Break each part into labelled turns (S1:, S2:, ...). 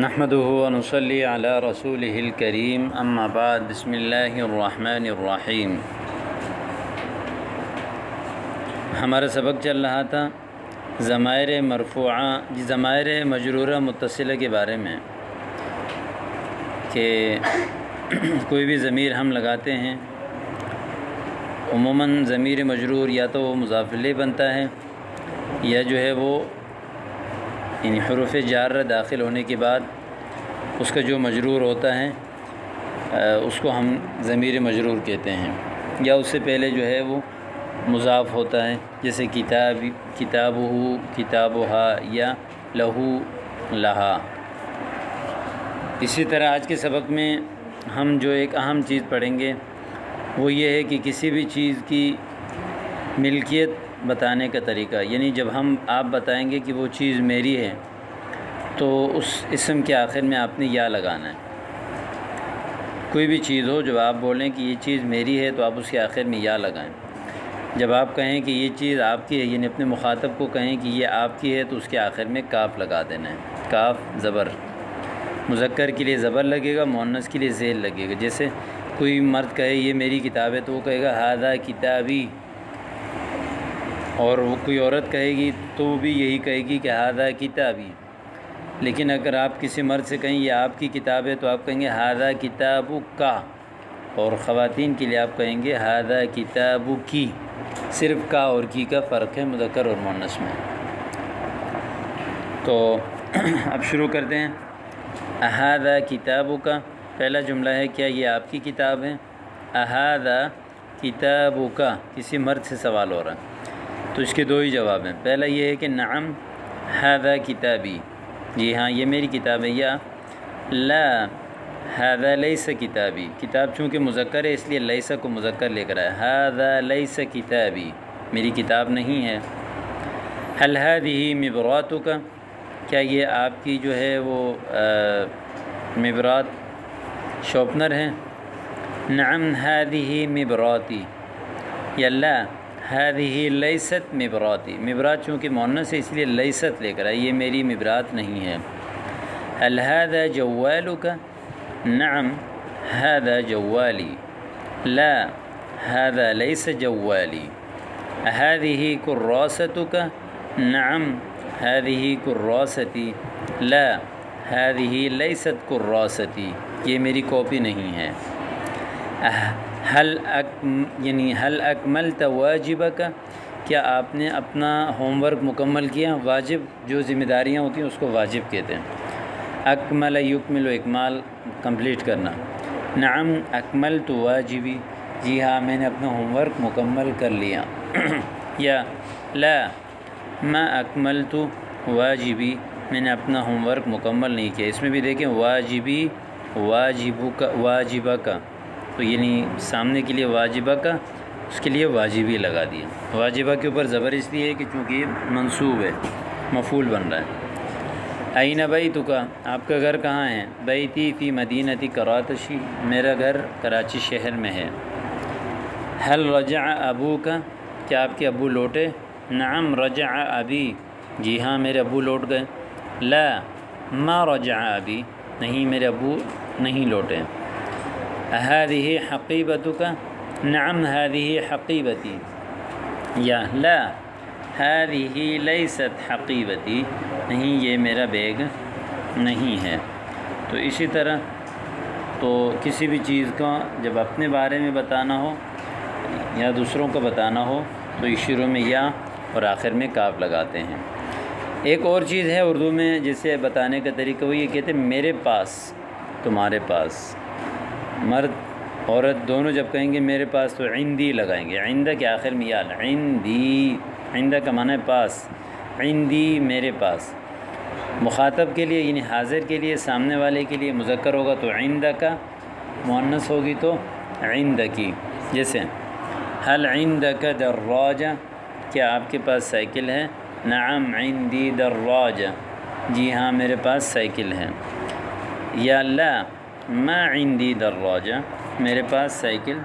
S1: نحمده ونصلي على رسوله الكريم اما بعد بسم اللہ الرحمن الرحیم۔ ہمارا سبق چل رہا تھا ضمائر مرفوعہ ضمائر مجرورہ متصلہ کے بارے میں کہ کوئی بھی ضمیر ہم لگاتے ہیں عموماً ضمیر مجرور یا تو وہ مضاف الیہ بنتا ہے یا جو ہے وہ یعنی حروف جارہ داخل ہونے کے بعد اس کا جو مجرور ہوتا ہے اس کو ہم ضمیر مجرور کہتے ہیں، یا اس سے پہلے جو ہے وہ مضاف ہوتا ہے، جیسے کتابہ کتابہا یا لہو لہا۔ اسی طرح آج کے سبق میں ہم جو ایک اہم چیز پڑھیں گے وہ یہ ہے کہ کسی بھی چیز کی ملکیت بتانے کا طریقہ، یعنی جب آپ بتائیں گے کہ وہ چیز میری ہے تو اس اسم کے آخر میں آپ نے یا لگانا ہے۔ کوئی بھی چیز ہو جب آپ بولیں کہ یہ چیز میری ہے تو آپ اس کے آخر میں یا لگائیں۔ جب آپ کہیں کہ یہ چیز آپ کی ہے، یعنی اپنے مخاطب کو کہیں کہ یہ آپ کی ہے، تو اس کے آخر میں کاف لگا دینا ہے۔ کاف زبر، مذکر کے لیے زبر لگے گا، مؤنث کے لیے ذیل لگے گا۔ جیسے کوئی مرد کہے یہ میری کتاب ہے تو وہ کہے گا ھذا کتابی، اور وہ کوئی عورت کہے گی تو وہ بھی یہی کہے گی کہ ھذا کتابی۔ لیکن اگر آپ کسی مرد سے کہیں یہ آپ کی کتاب ہے تو آپ کہیں گے ھذا کتابک، اور خواتین کے لیے آپ کہیں گے ھذا کتابکی۔ صرف کا اور کی کا فرق ہے مذکر اور مؤنث میں۔ تو اب شروع کرتے ہیں۔ اھذا کتابک، پہلا جملہ ہے کیا یہ آپ کی کتاب ہے؟ اھذا کتابک، کسی مرد سے سوال ہو رہا ہے تو اس کے دو ہی جواب ہیں۔ پہلا یہ ہے کہ نعم ھذا کتابی، جی ہاں یہ میری کتاب ہے، یا لا ھذا لیس کتابی، کتاب چونکہ مذکر ہے اس لیے لیس کو مذکر لے کر آیا، ھذا لیس کتابی، میری کتاب نہیں ہے۔ ھل ھذہ مبراتک، کیا یہ آپ کی جو ہے وہ مبرات شارپنر ہے؟ نعم ھذہ مبراتی، یا لا ھذہ لیست مبراتی، مبرات چونکہ مؤنث ہے اس لیے لیست لے کر آئی، یہ میری مبرات نہیں ہے۔ ھل ھذا جوالک، نعم ھذا جوالی، لا ھذا لیس جوالی۔ ھذہ کراستک، نعم ھذہ کراستی، لا ھذہ لیست کراستی، یہ میری کاپی نہیں ہے۔ حل اکملت واجبک، کیا آپ نے اپنا ہوم ورک مکمل کیا؟ واجب جو ذمہ داریاں ہوتی ہیں اس کو واجب کہتے ہیں۔ اکمل یکمل و اکمال کمپلیٹ کرنا۔ نعم اکملت واجبی، جی ہاں میں نے اپنا ہوم ورک مکمل کر لیا۔ یا لا ما اکملت واجبی، میں نے اپنا ہوم ورک مکمل نہیں کیا۔ اس میں بھی دیکھیں واجبی واجبہ کا، تو یعنی سامنے کے لیے واجبہ کا، اس کے لیے واجبی لگا دیا۔ واجبہ کے اوپر زبر اس لیے ہے کہ چونکہ یہ منصوب ہے، مفعول بن رہا ہے۔ این بیتک، آپ کا گھر کہاں ہے؟ بیتی فی مدینۃ کراچی، میرا گھر کراچی شہر میں ہے۔ حل رجع ابوک، کیا آپ کے ابو لوٹے؟ نعم رجع ابی، جی ہاں میرے ابو لوٹ گئے۔ لا ما رجع ابی، نہیں میرے ابو نہیں لوٹے۔ ھذہ حقیبتک، نعم ھذہ حقیبتی، یا لا ھذہ لیست حقیبتی، نہیں یہ میرا بیگ نہیں ہے۔ تو اسی طرح تو کسی بھی چیز کا جب اپنے بارے میں بتانا ہو یا دوسروں کا بتانا ہو تو اس شروع میں یا اور آخر میں کاف لگاتے ہیں۔ ایک اور چیز ہے اردو میں جسے بتانے کا طریقہ، وہ یہ کہتے ہیں میرے پاس، تمہارے پاس۔ مرد عورت دونوں جب کہیں گے میرے پاس تو عندی لگائیں گے، عندہ کے آخر میں یا، عندی، عندہ کا معنی ہے پاس، عندی میرے پاس۔ مخاطب کے لیے یعنی حاضر کے لیے، سامنے والے کے لیے مذکر ہوگا تو عندہ کا، مؤنث ہوگی تو عندکی۔ جیسے حل عندک دراجہ، کیا آپ کے پاس سائیکل ہے؟ نعم عندی دراجہ، جی ہاں میرے پاس سائیکل ہے۔ یا لا ما عندی دراجہ، میرے پاس سائیکل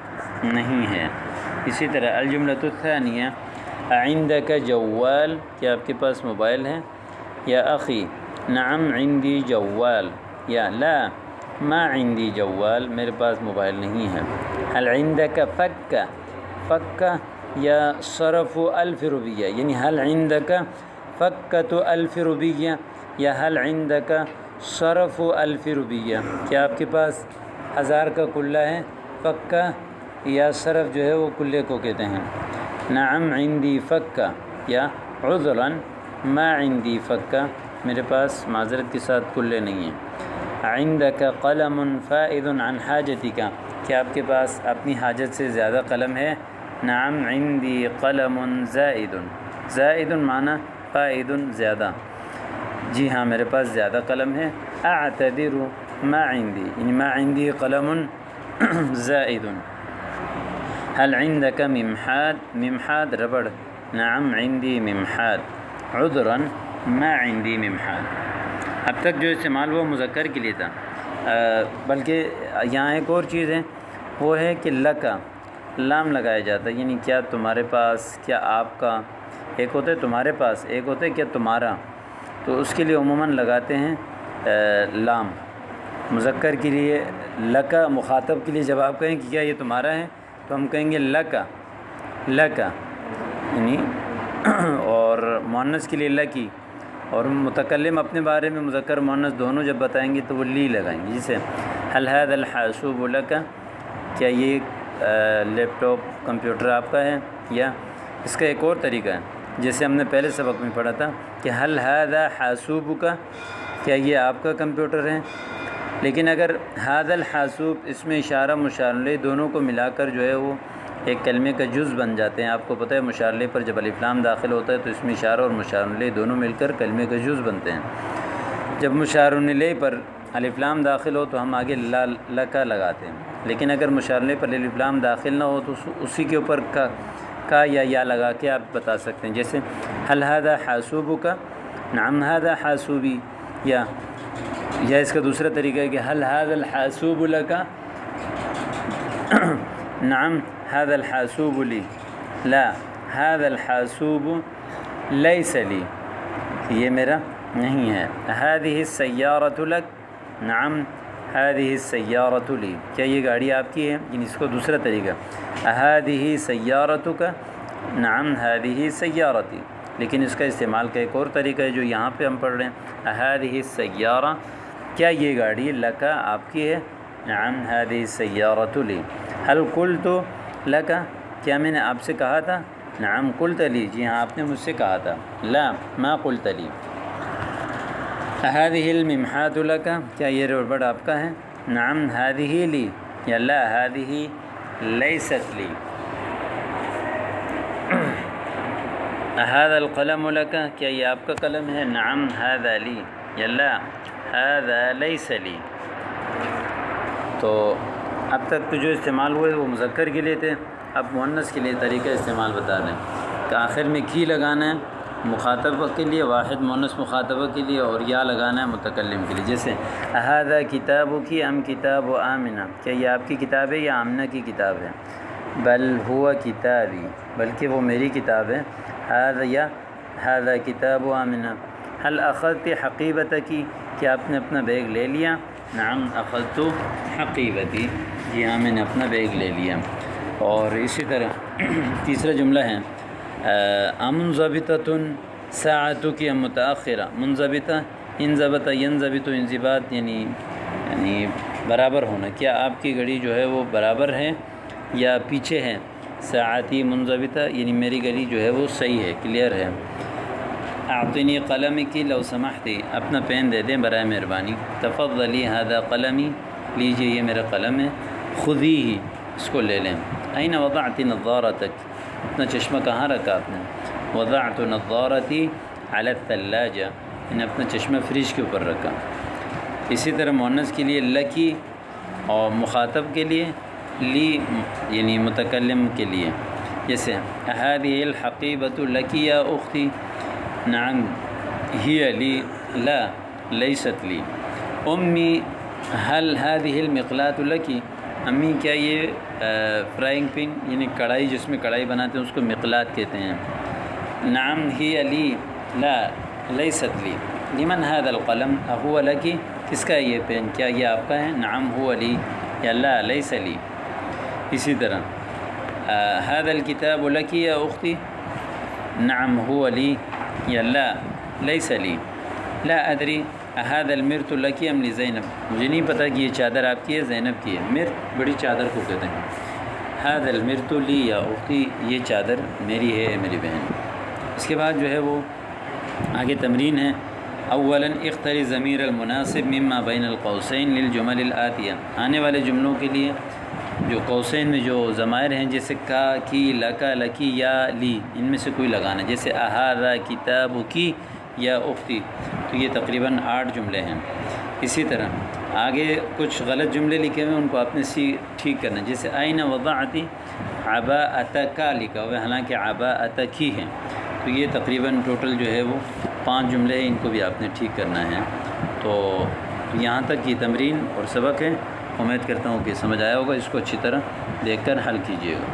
S1: نہیں ہے۔ اسی طرح الجملۃ الثانیہ عندک جوال، کیا آپ کے پاس موبائل ہے؟ یا اخی نعم عندی جوال، یا لا ما عندی جوال، میرے پاس موبائل نہیں ہے. هل عندك فک، فک یا صرف 1000 روپیہ، یعنی هل عندك فکۃ 1000 روپیہ یا هل عندك صرف 1000 روپیہ، کیا آپ کے پاس 1000 کا کلہ ہے؟ فکہ یا صرف جو ہے وہ کلے کو کہتے ہیں. نعم عندی فکہ یا عذرا ما عندی فکہ، میرے پاس معذرت کے ساتھ کلے نہیں ہیں. عندك قلم فائض عن حاجتك، کیا آپ کے پاس اپنی حاجت سے زیادہ قلم ہے؟ نعم عندی قلم زائد، زائد معنی فائض زیادہ، جی ہاں میرے پاس زیادہ قلم ہے. اعتذر ما عندي، یعنی ما عندي قلم زائد. هل عندك ممحاد، ممحاد ربڑ، نعم عندي ممحاد. عذرا ما عندي ممحاد. اب تک جو استعمال وہ مذکر کے لیے تھا، بلکہ یہاں ایک اور چیز ہے، وہ ہے کہ لکا لام لگایا جاتا ہے، یعنی کیا تمہارے پاس، کیا آپ کا. ایک ہوتا ہے تمہارے پاس، ایک ہوتا ہے کیا تمہارا، تو اس کے لیے عموماً لگاتے ہیں لام. مذکر کے لیے لکا، مخاطب کے لیے جب آپ کہیں کہ کیا یہ تمہارا ہے تو ہم کہیں گے لکا، لکا یعنی اور مؤنث کے لیے لکی. اور متکلم اپنے بارے میں مذکر مؤنث دونوں جب بتائیں گے تو وہ لی لگائیں گے. جیسے هل هذا الحاسوب لك، کیا یہ لیپ ٹاپ کمپیوٹر آپ کا ہے. یا اس کا ایک اور طریقہ ہے جیسے ہم نے پہلے سبق میں پڑھا تھا کہ هل هذا حاسوبك، کیا یہ آپ کا کمپیوٹر ہے. لیکن اگر هذا الحاسوب اس میں اشارہ مشار الیہ دونوں کو ملا کر جو ہے وہ ایک کلمے کا جز بن جاتے ہیں. آپ کو پتہ ہے مشار الیہ پر جب الف لام داخل ہوتا ہے تو اس میں اشارہ اور مشار الیہ دونوں مل کر کلمے کا جز بنتے ہیں. جب مشار الیہ پر الف لام داخل ہو تو ہم آگے لکا لگاتے ہیں، لیکن اگر مشار الیہ پر الف لام داخل نہ ہو تو اسی کے اوپر کا یا لگا کے آپ بتا سکتے ہیں. جیسے هل هذا حاسوبك، نعم هذا حاسوبی. یا اس کا دوسرا طریقہ ہے کہ هل هذا الحاسوب لك، نعم هذا الحاسوب لي، لا هذا الحاسوب ليس لي، یہ میرا نہیں ہے. هذه السيارة لك، نعم هذه السيارة لي، کیا یہ گاڑی آپ کی ہے. یعنی اس کو دوسرا طریقہ هذه سيارتك، نعم هذه سيارتي. لیکن اس کا استعمال کا ایک اور طریقہ ہے جو یہاں پہ ہم پڑھ رہے ہیں هذه السيارة، کیا یہ گاڑی لکا آپ کی ہے. نعم هذه السيارة لي. هل قلت لك، کیا میں نے آپ سے کہا تھا. نعم قلت لي، جی ہاں آپ نے مجھ سے کہا تھا. لا ما قلت لي. هذه الممحات لك، کیا یہ ربڑ آپ کا ہے. نعم هذه لي، یا لا هذه ليست لي. هذا القلم لك، کیا یہ آپ کا قلم ہے. نعم هذا لي، یا لا هذا ليس لي. تو اب تک تو جو استعمال ہوئے وہ مذکر کے لیے تھے، اب مؤنث کے لیے طریقہ استعمال بتا رہے ہیں کہ آخر میں کی لگانا ہے مخاطبہ کے لیے، واحد مؤنث مخاطبہ کے لیے، اور یا لگانا ہے متکلم کے لیے. جیسے هذا کتابک ام کتاب آمنہ، کیا یہ آپ کی کتاب ہے یا آمنہ کی کتاب ہے. بل هو کتابی، بلکہ وہ میری کتاب ہے. هذا کتاب آمنہ. هل اخذت حقیبتک، کیا آپ نے اپنا بیگ لے لیا. نعم اخذت حقیبتی، جی ہاں میں نے اپنا بیگ لے لیا. اور اسی طرح تیسرا جملہ ہے امنضبطۃ ساعتک ام متأخرہ. منضبطہ، انضبط ینضبط انضباط یعنی برابر ہونا، کیا آپ کی گھڑی جو ہے وہ برابر ہے یا پیچھے ہے. ساعتی منضبطہ یعنی میری گھڑی جو ہے وہ صحیح ہے، کلیئر ہے. اعطنی قلم کی لو سمحتی، اپنا پین دے دیں برائے مہربانی. تفضلی هذا قلمی، لیجیے یہ میرا قلم ہے. خودی ہی، اس کو لے لیں. این وضعت نظارتک، اپنا چشمہ کہاں رکھا آپ نے. وضعت نظارتی علی الثلاجہ، یعنی اپنا چشمہ فریج کے اوپر رکھا. اسی طرح مؤنث کے لیے لکی، اور مخاطب کے لیے لی یعنی متکلم کے لیے. جیسے هذه الحقیبۃ لکی یا اختی. نعم ہی لی، لا لیست لی. امی هل هذه المقلاۃ لکی، امی کیا یہ فرائنگ پین یعنی کڑھائی جس میں کڑھائی بناتے ہیں اس کو مقلاۃ کہتے ہیں. نعم ہی لی، لا لیست لی. لمن هذا القلم اهو لکی، کس کا ہے یہ پین، کیا یہ آپ کا ہے؟ نعم هو لی، یا لا لیس لی۔ اسی طرح هذا الكتاب لکی یا اختی، نعم هو لی، یا لا لیس لی۔ لا ادری هذا المرت لکی ام لزینب، مجھے نہیں پتہ کہ یہ چادر آپ کی ہے زینب کی ہے۔ مرت بڑی چادر کو کہتے ہیں۔ هذا المرت لی یا اختی، یہ چادر میری ہے میری بہن۔ اس کے بعد جو ہے وہ آگے تمرین ہے۔ اولا اختر ضمیر المناسب مما بین القوسین للجمل الآتیہ، آنے والے جملوں کے لیے جو قوسین میں جو ضمائر ہیں جیسے کا، کی، لکا، لکی یا لی، ان میں سے کوئی لگانا، جیسے اہذا کتاب کی یا اختی، تو یہ تقریباً 8 جملے ہیں۔ اسی طرح آگے کچھ غلط جملے لکھے ہوئے ان کو آپ نے ٹھیک کرنا، جیسے آئین وضعتی عباءتک لکھا ہوا ہے، حالانکہ عباءتک ہی ہے، تو یہ تقریباً ٹوٹل جو ہے وہ 5 جملے ہیں، ان کو بھی آپ نے ٹھیک کرنا ہے۔ تو یہاں تک یہ تمرین اور سبق ہے، امید کرتا ہوں کہ سمجھ آیا ہوگا، اس کو اچھی طرح دیکھ کر حل کیجیے گا۔